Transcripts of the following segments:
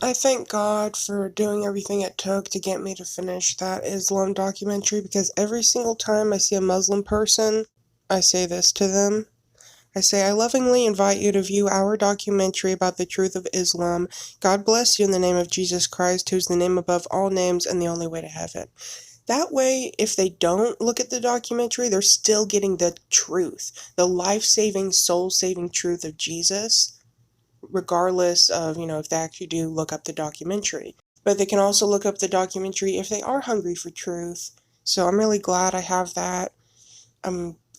I thank God for doing everything it took to get me to finish that Islam documentary because every single time I see a Muslim person, I say this to them. I say, I lovingly invite you to view our documentary about the truth of Islam. God bless you in the name of Jesus Christ, who's the name above all names and the only way to heaven. That way, if they don't look at the documentary, they're still getting the truth, the life-saving, soul-saving truth of Jesus, regardless of, if they actually do look up the documentary. But they can also look up the documentary if they are hungry for truth. So I'm really glad I have that.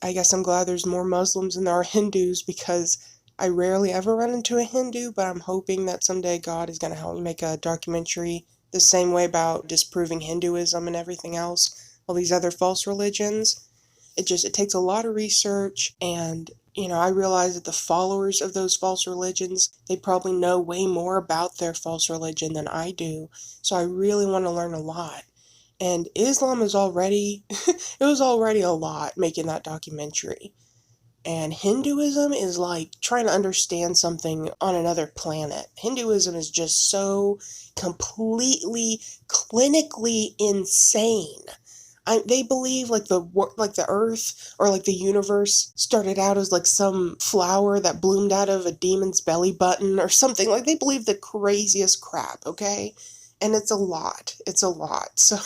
I guess I'm glad there's more Muslims than there are Hindus because I rarely ever run into a Hindu, but I'm hoping that someday God is going to help me make a documentary the same way about disproving Hinduism and everything else, all these other false religions. It takes a lot of research, and I realize that the followers of those false religions, they probably know way more about their false religion than I do. So I really want to learn a lot. And Islam is already it was already a lot making that documentary. And Hinduism is like trying to understand something on another planet. Hinduism is just so completely clinically insane. They believe like the earth or like the universe started out as like some flower that bloomed out of a demon's belly button or something. Like they believe the craziest crap, okay? And it's a lot. It's a lot. So,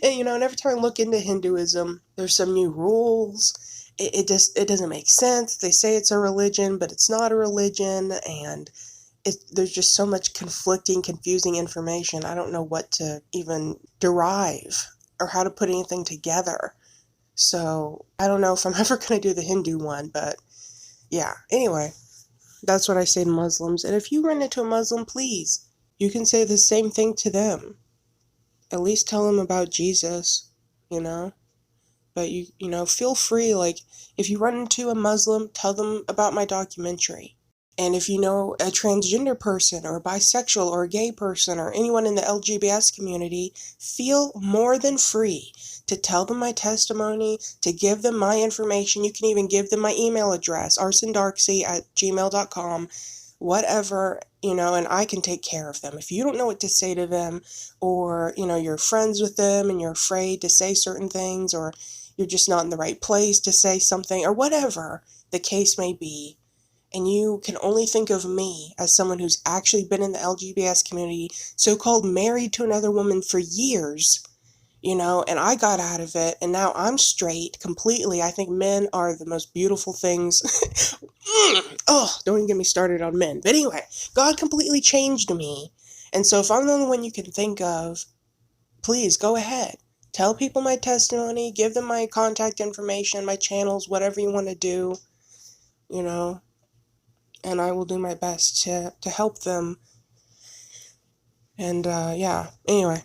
and every time I look into Hinduism, there's some new rules. It doesn't make sense. They say it's a religion, but it's not a religion, and there's just so much conflicting, confusing information. I don't know what to even derive or how to put anything together. So I don't know if I'm ever going to do the Hindu one, but yeah. Anyway, that's what I say to Muslims. And if you run into a Muslim, please, you can say the same thing to them. At least tell them about Jesus, you know? But feel free, like, if you run into a Muslim, tell them about my documentary. And if you know a transgender person or a bisexual or a gay person or anyone in the LGBS community, feel more than free to tell them my testimony, to give them my information. You can even give them my email address, arsendarksy@gmail.com, whatever, and I can take care of them. If you don't know what to say to them, or, you're friends with them and you're afraid to say certain things, or you're just not in the right place to say something, or whatever the case may be, and you can only think of me as someone who's actually been in the LGBS community, so-called married to another woman for years, and I got out of it, and now I'm straight completely. I think men are the most beautiful things. Oh, don't even get me started on men. But anyway, God completely changed me. And so if I'm the only one you can think of, please go ahead. Tell people my testimony, give them my contact information, my channels, whatever you want to do, you know, and I will do my best to help them. And yeah, anyway.